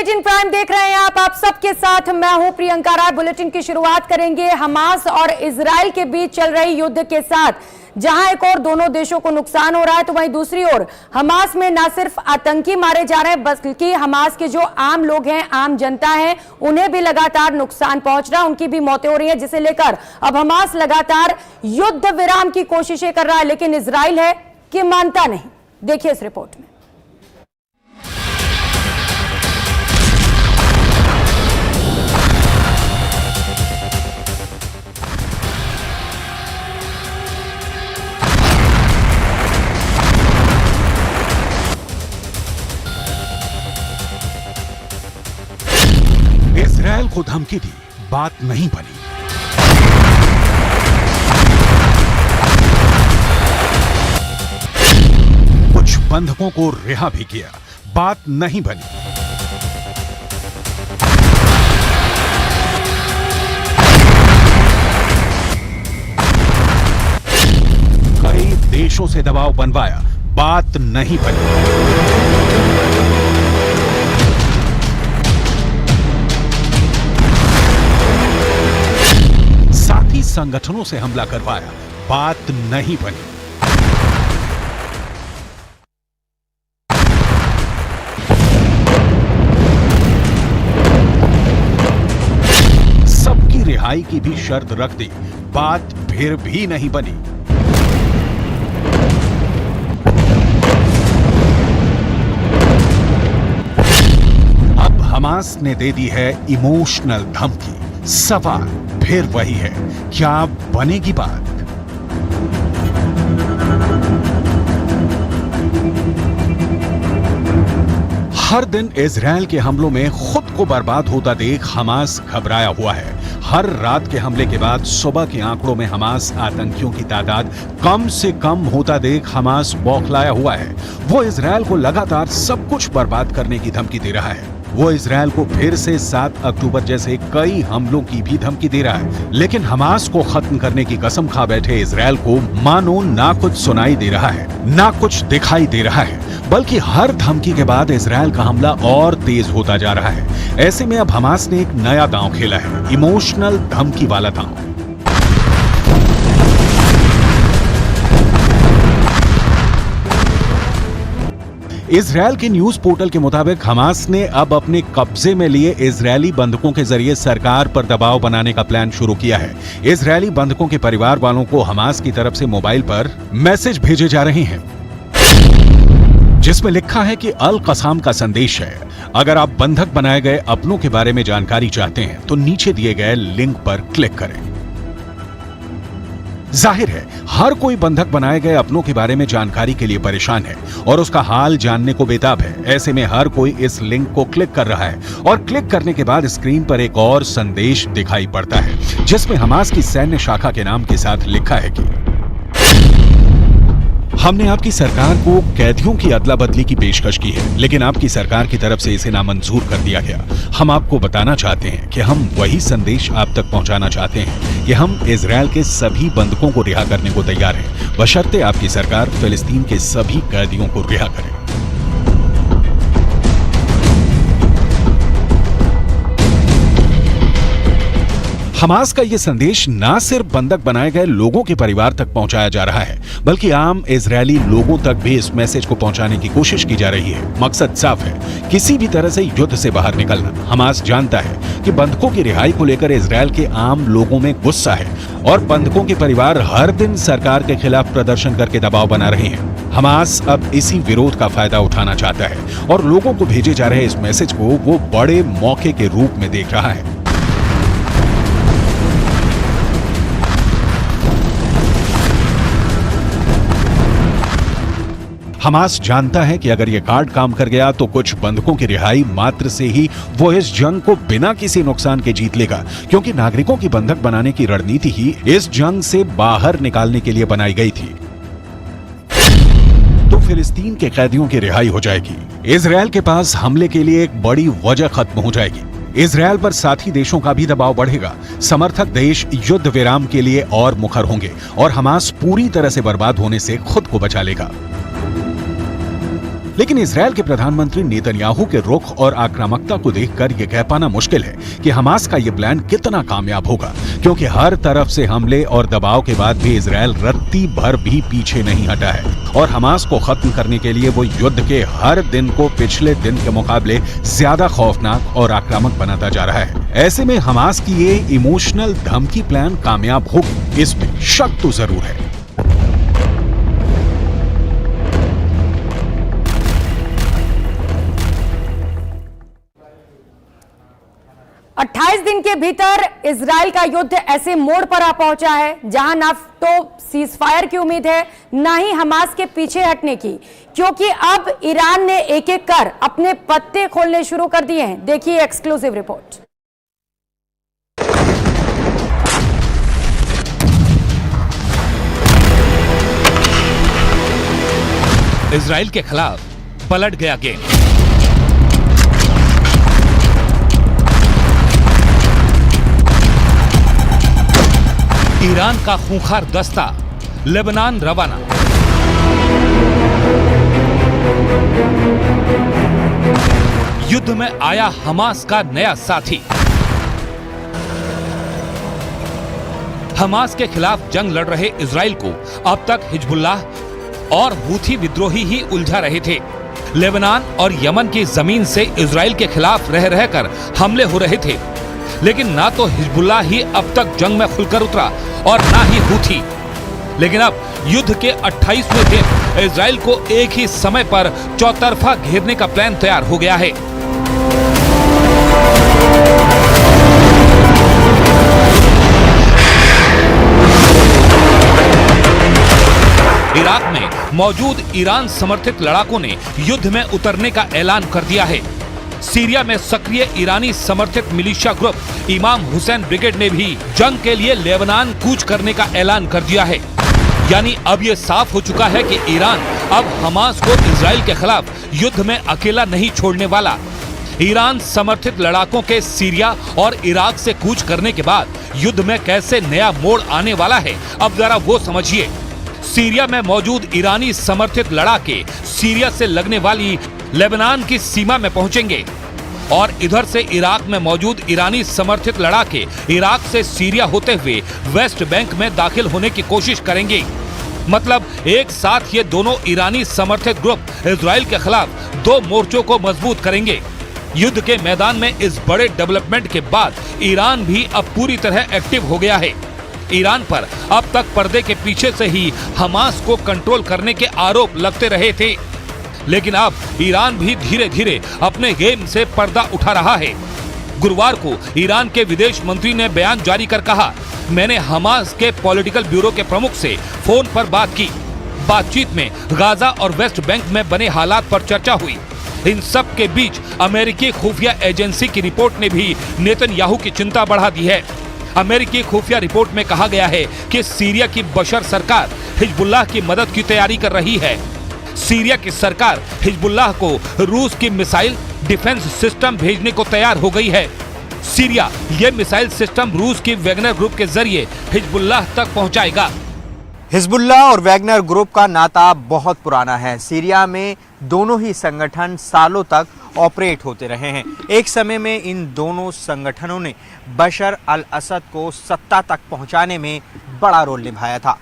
18 prime देख रहे हैं आप सबके साथ मैं हूं प्रियंका राय। बुलेटिन की शुरुआत करेंगे हमास और इजराइल के बीच चल रहे युद्ध के साथ, जहां एक और दोनों देशों को नुकसान हो रहा है तो वहीं दूसरी ओर हमास में न सिर्फ आतंकी मारे जा रहे हैं बल्कि हमास के जो आम लोग हैं, आम जनता है, उन्हें भी लगातार नुकसान पहुंच रहा है, उनकी भी मौतें हो रही हैं, जिसे लेकर अब हमास लगातार युद्ध विराम की कोशिशें कर रहा है, लेकिन इजराइल है कि मानता नहीं। देखिए इस रिपोर्ट में। इजराइल को धमकी दी, बात नहीं बनी। कुछ बंधकों को रिहा भी किया, बात नहीं बनी। कई देशों से दबाव बनवाया, बात नहीं बनी। साथी संगठनों से हमला करवाया, बात नहीं बनी। सबकी रिहाई की भी शर्त रख दी, बात फिर भी नहीं बनी। अब हमास ने दे दी है इमोशनल धमकी। सवाल फिर वही है, क्या बनेगी बात? हर दिन इजराइल के हमलों में खुद को बर्बाद होता देख हमास घबराया हुआ है। हर रात के हमले के बाद सुबह के आंकड़ों में हमास आतंकियों की तादाद कम से कम होता देख हमास बौखलाया हुआ है। वो इजराइल को लगातार सब कुछ बर्बाद करने की धमकी दे रहा है। वो इजराइल को फिर से 7 अक्टूबर जैसे कई हमलों की भी धमकी दे रहा है, लेकिन हमास को खत्म करने की कसम खा बैठे इजराइल को मानो ना कुछ सुनाई दे रहा है, ना कुछ दिखाई दे रहा है, बल्कि हर धमकी के बाद इजराइल का हमला और तेज होता जा रहा है। ऐसे में अब हमास ने एक नया दांव खेला है, इमोशनल धमकी वाला दांव। इजराइल के न्यूज पोर्टल के मुताबिक हमास ने अब अपने कब्जे में लिए इजरायली बंधकों के जरिए सरकार पर दबाव बनाने का प्लान शुरू किया है। इजरायली बंधकों के परिवार वालों को हमास की तरफ से मोबाइल पर मैसेज भेजे जा रहे हैं, जिसमें लिखा है कि अल कसाम का संदेश है, अगर आप बंधक बनाए गए अपनों के बारे में जानकारी चाहते हैं तो नीचे दिए गए लिंक पर क्लिक करें। जाहिर है हर कोई बंधक बनाए गए अपनों के बारे में जानकारी के लिए परेशान है और उसका हाल जानने को बेताब है। ऐसे में हर कोई इस लिंक को क्लिक कर रहा है और क्लिक करने के बाद स्क्रीन पर एक और संदेश दिखाई पड़ता है, जिसमें हमास की सैन्य शाखा के नाम के साथ लिखा है कि हमने आपकी सरकार को कैदियों की अदला बदली की पेशकश की है, लेकिन आपकी सरकार की तरफ से इसे नामंजूर कर दिया गया। हम आपको बताना चाहते हैं कि हम वही संदेश आप तक पहुंचाना चाहते हैं कि हम इजराइल के सभी बंधकों को रिहा करने को तैयार हैं, बशर्ते आपकी सरकार फिलिस्तीन के सभी कैदियों को रिहा करे। हमास का यह संदेश ना सिर्फ बंधक बनाए गए लोगों के परिवार तक पहुंचाया जा रहा है, बल्कि आम इजरायली लोगों तक भी इस मैसेज को पहुंचाने की कोशिश की जा रही है। मकसद साफ है, किसी भी तरह से युद्ध से बाहर निकलना। हमास जानता है कि बंधकों की रिहाई को लेकर इजरायल के आम लोगों में गुस्सा है और बंधकों के परिवार हर दिन सरकार के खिलाफ प्रदर्शन करके दबाव बना रहे हैं। हमास अब इसी विरोध का फायदा उठाना चाहता है और लोगों को भेजे जा रहे इस मैसेज को वो बड़े मौके के रूप में देख रहा है। हमास जानता है कि अगर यह कार्ड काम कर गया तो कुछ बंधकों की रिहाई मात्र से ही वो इस जंग को बिना किसी नुकसान के जीत लेगा, क्योंकि नागरिकों की बंधक बनाने की रणनीति ही इस जंग से बाहर निकालने के लिए बनाई गई थी। तो फिलिस्तीन के कैदियों की रिहाई हो जाएगी, इजरायल के पास हमले के लिए एक बड़ी वजह खत्म हो जाएगी, इजरायल पर साथी देशों का भी दबाव बढ़ेगा, समर्थक देश युद्ध विराम के लिए और मुखर होंगे और हमास पूरी तरह से बर्बाद होने से खुद को बचा लेगा। लेकिन इजरायल के प्रधानमंत्री नेतन्याहू के रुख और आक्रामकता को देखकर यह कह पाना मुश्किल है कि हमास का यह प्लान कितना कामयाब होगा, क्योंकि हर तरफ से हमले और दबाव के बाद भी इजरायल रत्ती भर भी पीछे नहीं हटा है और हमास को खत्म करने के लिए वो युद्ध के हर दिन को पिछले दिन के मुकाबले ज्यादा खौफनाक और आक्रामक बनाता जा रहा है। ऐसे में हमास की ये इमोशनल धमकी प्लान कामयाब होगी, इसमें शक तो जरूर है। अट्ठाईस दिन के भीतर इजराइल का युद्ध ऐसे मोड़ पर आ पहुंचा है जहां ना तो सीज फायर की उम्मीद है, ना ही हमास के पीछे हटने की, क्योंकि अब ईरान ने एक एक कर अपने पत्ते खोलने शुरू कर दिए हैं। देखिए एक्सक्लूसिव रिपोर्ट। इजराइल के खिलाफ पलट गया गेम। ईरान का खूंखार दस्ता लेबनान रवाना। युद्ध में आया हमास का नया साथी। हमास के खिलाफ जंग लड़ रहे इजराइल को अब तक हिजबुल्लाह और हूथी विद्रोही ही उलझा रहे थे। लेबनान और यमन की जमीन से इजराइल के खिलाफ रह रहकर हमले हो रहे थे, लेकिन ना तो हिजबुल्लाह ही अब तक जंग में खुलकर उतरा और ना ही हूथी। लेकिन अब युद्ध के 28वें दिन इजराइल को एक ही समय पर चौतरफा घेरने का प्लान तैयार हो गया है। इराक में मौजूद ईरान समर्थित लड़ाकों ने युद्ध में उतरने का ऐलान कर दिया है। सीरिया में सक्रिय ईरानी समर्थित मिलिशिया ग्रुप इमाम हुसैन ब्रिगेड ने भी जंग के लिए लेबनान कूच करने का ऐलान कर दिया है। यानी अब यह साफ हो चुका है कि ईरान अब हमास को इजराइल के खिलाफ युद्ध में अकेला नहीं छोड़ने वाला। ईरान समर्थित लड़ाकों के सीरिया और इराक से कूच करने के बाद युद्ध में कैसे नया मोड़ आने वाला है, अब जरा वो समझिए। सीरिया में मौजूद ईरानी समर्थित लड़ाके सीरिया से लगने वाली लेबनान की सीमा में पहुंचेंगे और इधर से इराक में मौजूद ईरानी समर्थित लड़ाके इराक से सीरिया होते हुए वेस्ट बैंक में दाखिल होने की कोशिश करेंगे। मतलब एक साथ ये दोनों ईरानी समर्थित ग्रुप इजराइल के खिलाफ दो मोर्चों को मजबूत करेंगे। युद्ध के मैदान में इस बड़े डेवलपमेंट के बाद ईरान भी अब पूरी तरह एक्टिव हो गया है। ईरान पर अब तक पर्दे के पीछे से ही हमास को कंट्रोल करने के आरोप लगते रहे थे, लेकिन अब ईरान भी धीरे धीरे अपने गेम से पर्दा उठा रहा है। गुरुवार को ईरान के विदेश मंत्री ने बयान जारी कर कहा, मैंने हमास के पॉलिटिकल ब्यूरो के प्रमुख से फोन पर बात की। बातचीत में गाजा और वेस्ट बैंक में बने हालात पर चर्चा हुई। इन सब के बीच अमेरिकी खुफिया एजेंसी की रिपोर्ट ने भी नेतन्याहू की चिंता बढ़ा दी है। अमेरिकी खुफिया रिपोर्ट में कहा गया है कि सीरिया की बशर सरकार हिजबुल्लाह की मदद की तैयारी कर रही है। सीरिया की सरकार हिजबुल्लाह को रूस की मिसाइल डिफेंस सिस्टम भेजने को तैयार हो गई है। सीरिया ये मिसाइल सिस्टम रूस की वैगनर ग्रुप के जरिए हिजबुल्लाह तक पहुंचाएगा। हिजबुल्लाह और वैगनर ग्रुप का नाता बहुत पुराना है। सीरिया में दोनों ही संगठन सालों तक ऑपरेट होते रहे हैं। एक समय में इन दोनों संगठनों ने बशर अल असद को सत्ता तक पहुंचाने में बड़ा रोल निभाया था।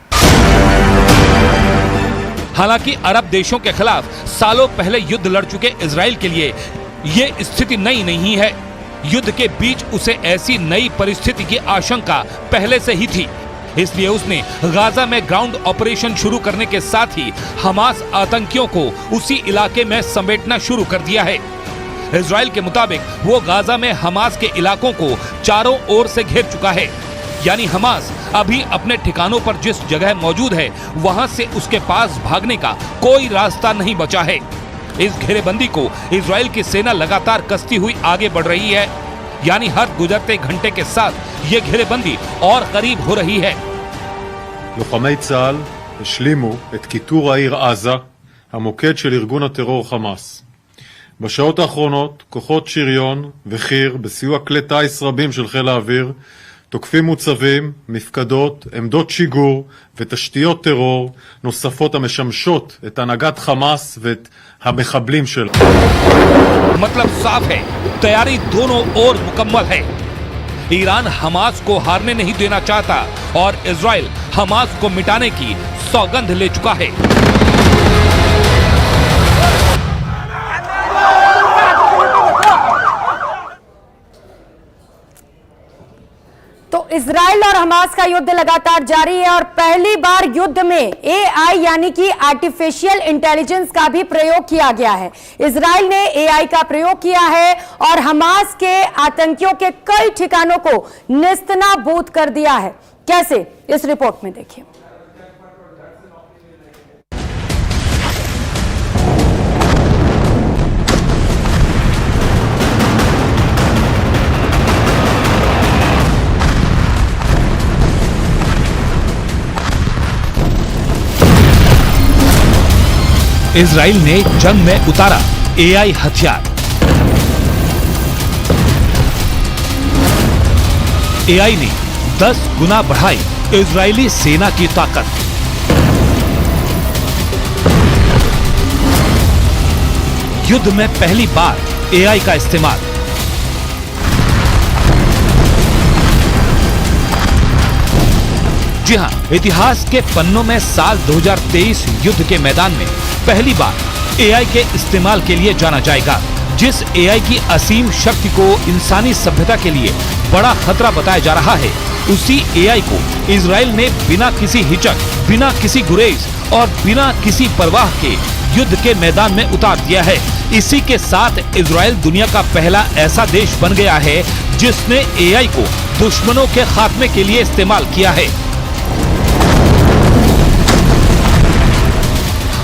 हालांकि अरब देशों के खिलाफ सालों पहले युद्ध लड़ चुके इजराइल के लिए ये स्थिति नई नहीं है। युद्ध के बीच उसे ऐसी नई परिस्थिति की आशंका पहले से ही थी, इसलिए उसने गाजा में ग्राउंड ऑपरेशन शुरू करने के साथ ही हमास आतंकियों को उसी इलाके में समेटना शुरू कर दिया है। इजराइल के मुताबिक वो गाजा में हमास के इलाकों को चारों ओर से घेर चुका है। यानी हमास अभी अपने ठिकानों पर जिस जगह मौजूद है वहां से उसके पास भागने का कोई रास्ता नहीं बचा है। इस घेरेबंदी को इजराइल की सेना लगातार कसती हुई आगे बढ़ रही है। यानी हर गुजरते घंटे के साथ ये घेरेबंदी और करीब हो रही है। לוחמי צה"ל השלימו את כיתור העיר עזה, המוקד של ארגון הטרור חמאס. בשעות האחרונות כוחות שריון וחי"ר בסיוע כלי טיס רבים של חיל האוויר תוקפים מוצבים, מפקדות, עמדות שיגור ותשתיות טרור נוספות המשמשות את הנהגת חמאס ואת המחבלים שלה. मतलब साफ है, तैयारी दोनों ओर मुकम्मल है। ईरान हमास को हारने नहीं देना चाहता और इजराइल हमास को मिटाने की सौगंध ले चुका है। तो इजराइल और हमास का युद्ध लगातार जारी है और पहली बार युद्ध में एआई यानी कि आर्टिफिशियल इंटेलिजेंस का भी प्रयोग किया गया है। इजराइल ने एआई का प्रयोग किया है और हमास के आतंकियों के कई ठिकानों को नेस्तनाबूद कर दिया है। कैसे, इस रिपोर्ट में देखिए। इजराइल ने जंग में उतारा एआई हथियार। एआई ने 10 गुना बढ़ाई इजरायली सेना की ताकत। युद्ध में पहली बार एआई का इस्तेमाल। जी हां, इतिहास के पन्नों में साल 2023 युद्ध के मैदान में पहली बार एआई के इस्तेमाल के लिए जाना जाएगा। जिस एआई की असीम शक्ति को इंसानी सभ्यता के लिए बड़ा खतरा बताया जा रहा है, उसी एआई को इजराइल ने बिना किसी हिचक, बिना किसी गुरेज और बिना किसी परवाह के युद्ध के मैदान में उतार दिया है। इसी के साथ इजराइल दुनिया का पहला ऐसा देश बन गया है जिसने एआई को दुश्मनों के खात्मे के लिए इस्तेमाल किया है।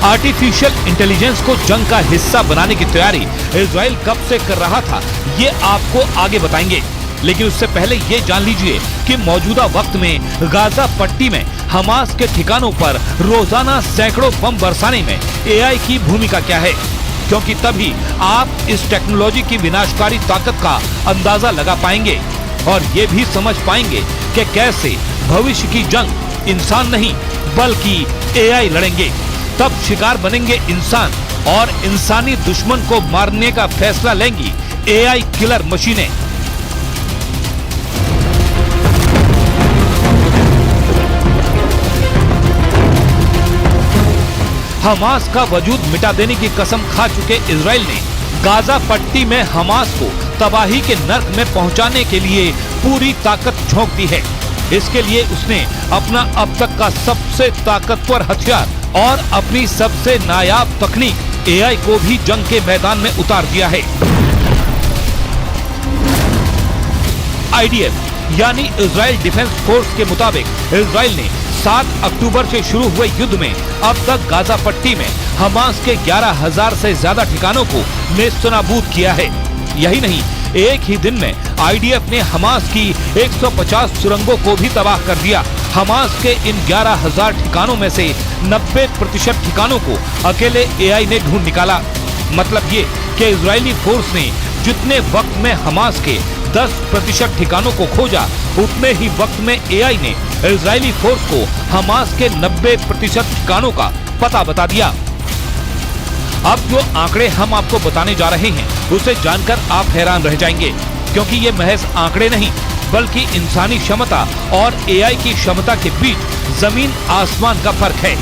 आर्टिफिशियल इंटेलिजेंस को जंग का हिस्सा बनाने की तैयारी इजराइल कब से कर रहा था, ये आपको आगे बताएंगे। लेकिन उससे पहले ये जान लीजिए कि मौजूदा वक्त में गाजा पट्टी में हमास के ठिकानों पर रोजाना सैकड़ों बम बरसाने में एआई की भूमिका क्या है, क्योंकि तभी आप इस टेक्नोलॉजी की विनाशकारी ताकत का अंदाजा लगा पाएंगे और ये भी समझ पाएंगे कि कैसे भविष्य की जंग इंसान नहीं बल्कि एआई लड़ेंगे। तब शिकार बनेंगे इंसान और इंसानी दुश्मन को मारने का फैसला लेंगी एआई किलर मशीनें। हमास का वजूद मिटा देने की कसम खा चुके इजराइल ने गाजा पट्टी में हमास को तबाही के नर्क में पहुंचाने के लिए पूरी ताकत झोंक दी है। इसके लिए उसने अपना अब तक का सबसे ताकतवर हथियार और अपनी सबसे नायाब तकनीक एआई को भी जंग के मैदान में उतार दिया है। आईडीएफ यानी इजराइल डिफेंस फोर्स के मुताबिक इजराइल ने 7 अक्टूबर से शुरू हुए युद्ध में अब तक गाजा पट्टी में हमास के 11,000 से ज्यादा ठिकानों को नेस्तनाबूद किया है। यही नहीं, एक ही दिन में आईडीएफ ने हमास की 150 सुरंगों को भी तबाह कर दिया। हमास के इन 11,000 ठिकानों में से 90% ठिकानों को अकेले एआई ने ढूंढ निकाला। मतलब ये कि इजरायली फोर्स ने जितने वक्त में हमास के 10% ठिकानों को खोजा, उतने ही वक्त में एआई ने इजरायली फोर्स को हमास के 90% ठिकानों का पता बता दिया। अब जो आंकड़े हम आपको बताने जा रहे हैं, उसे जानकर आप हैरान रह जाएंगे, क्योंकि ये महज आंकड़े नहीं बल्कि इंसानी क्षमता और एआई की क्षमता के बीच जमीन आसमान का फर्क है।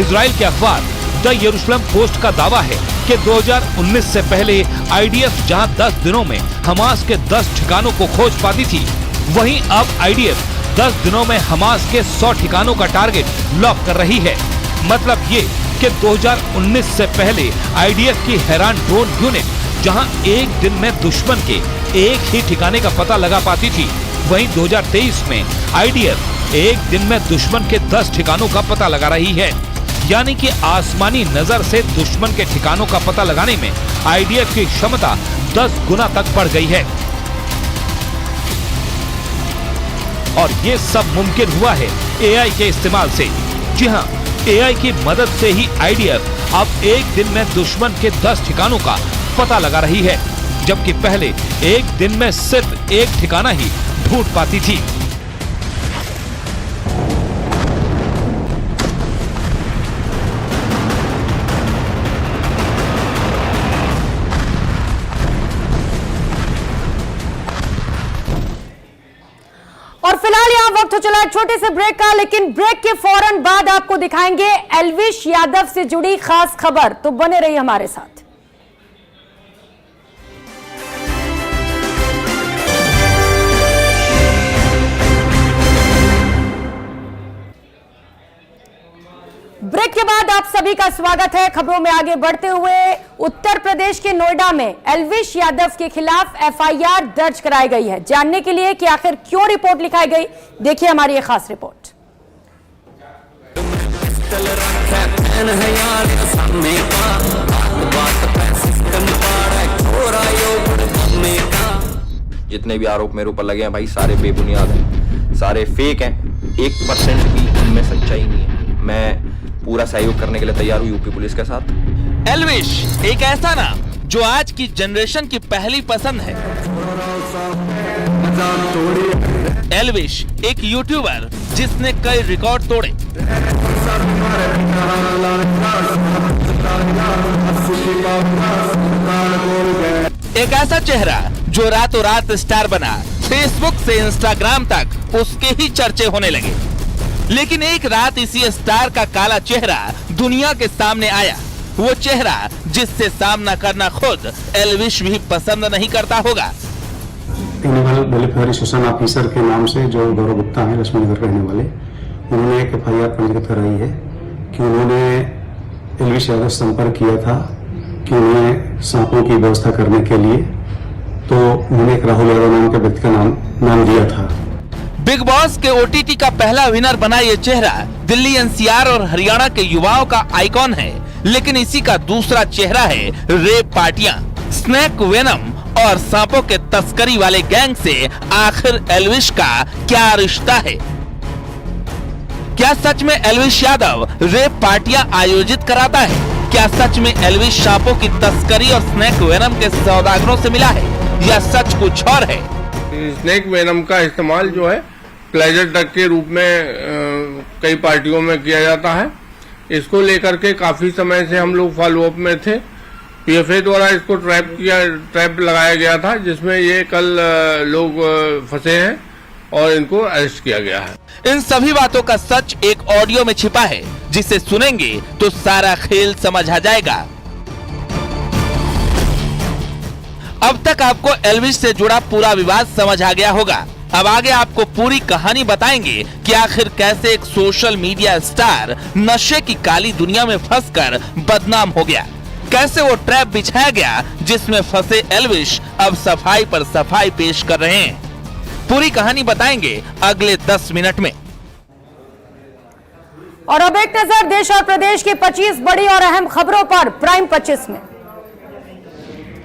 इजराइल के अखबार द यरूशलेम पोस्ट का दावा है कि 2019 से पहले आईडीएफ जहां 10 दिनों में हमास के 10 ठिकानों को खोज पाती थी, वहीं अब आईडीएफ 10 दिनों में हमास के 100 ठिकानों का टारगेट लॉक कर रही है। मतलब ये कि 2019 से पहले आईडीएफ की हैरान ड्रोन यूनिट जहां एक दिन में दुश्मन के एक ही ठिकाने का पता लगा पाती थी, वहीं 2023 में आईडीएफ एक दिन में दुश्मन के 10 ठिकानों का पता लगा रही है। यानी कि आसमानी नजर से दुश्मन के ठिकानों का पता लगाने में आईडीएफ की क्षमता 10 गुना तक बढ़ गई है। और ये सब मुमकिन हुआ है एआई के इस्तेमाल से। जी हाँ, एआई की मदद से ही आईडीएफ अब एक दिन में दुश्मन के 10 ठिकानों का पता लगा रही है। जबकि पहले एक दिन में सिर्फ एक ठिकाना ही ढूंढ पाती थी। और फिलहाल यहाँ वक्त हो चला है छोटे से ब्रेक का, लेकिन ब्रेक के फौरन बाद आपको दिखाएंगे एल्विश यादव से जुड़ी खास खबर, तो बने रहिए हमारे साथ। ब्रेक के बाद आप सभी का स्वागत है। खबरों में आगे बढ़ते हुए उत्तर प्रदेश के नोएडा में एल्विश यादव के खिलाफ एफआईआर दर्ज कराई गई है। जानने के लिए कि आखिर क्यों रिपोर्ट लिखाई गई, देखिए हमारी ये खास रिपोर्ट। जितने भी आरोप मेरे ऊपर लगे हैं भाई, सारे बेबुनियाद हैं, सारे फेक हैं, 1% भी उनमें सच्चाई नहीं है। मैं पूरा सहयोग करने के लिए तैयार हूँ यूपी पुलिस के साथ। एल्विश एक ऐसा नाम जो आज की जनरेशन की पहली पसंद है। एल्विश एक यूट्यूबर जिसने कई रिकॉर्ड तोड़े। एक ऐसा चेहरा जो रातों रात स्टार बना, फेसबुक से इंस्टाग्राम तक उसके ही चर्चे होने लगे। लेकिन एक रात इसी स्टार का काला चेहरा दुनिया के सामने आया, वो चेहरा जिससे सामना करना खुद एल्विश भी पसंद नहीं करता होगा। एनिमल वेलफेयर एसोसिएशन ऑफिसर के नाम से जो गौरव गुप्ता है, लक्ष्मी नगर रहने वाले, उन्होंने एक एफआईआर पंजीकृत कराई है कि उन्होंने एल्विश यादव से संपर्क किया था कि उन्हें सांपों की व्यवस्था करने के लिए, तो उन्होंने एक राहुल यादव नाम के व्यक्ति का नाम दिया था। बिग बॉस के ओटीटी का पहला विनर बना ये चेहरा दिल्ली, एनसीआर और हरियाणा के युवाओं का आइकॉन है। लेकिन इसी का दूसरा चेहरा है रेप पार्टियां, स्नेक वेनम और सांपों के तस्करी वाले गैंग से आखिर एल्विश का क्या रिश्ता है? क्या सच में एल्विश यादव रेप पार्टियां आयोजित कराता है? क्या सच में एल्विश सांपों की तस्करी और स्नेक वेनम के सौदागरों से मिला है, या सच कुछ और है? स्नेक वेनम का इस्तेमाल जो है प्लेजर ड्रग के रूप में कई पार्टियों में किया जाता है। इसको लेकर के काफी समय से हम लोग फॉलोअप में थे। पीएफए द्वारा इसको ट्रैप लगाया गया था, जिसमें ये कल लोग फंसे हैं और इनको अरेस्ट किया गया है। इन सभी बातों का सच एक ऑडियो में छिपा है, जिसे सुनेंगे तो सारा खेल समझ आ जाएगा। अब तक आपको एल्विश से जुड़ा पूरा विवाद समझ आ गया होगा। अब आगे आपको पूरी कहानी बताएंगे कि आखिर कैसे एक सोशल मीडिया स्टार नशे की काली दुनिया में फंसकर बदनाम हो गया, कैसे वो ट्रैप बिछाया गया जिसमें फंसे एल्विश अब सफाई पर सफाई पेश कर रहे हैं। पूरी कहानी बताएंगे अगले 10 मिनट में। और अब एक नजर देश और प्रदेश की 25 बड़ी और अहम खबरों पर प्राइम 25 में।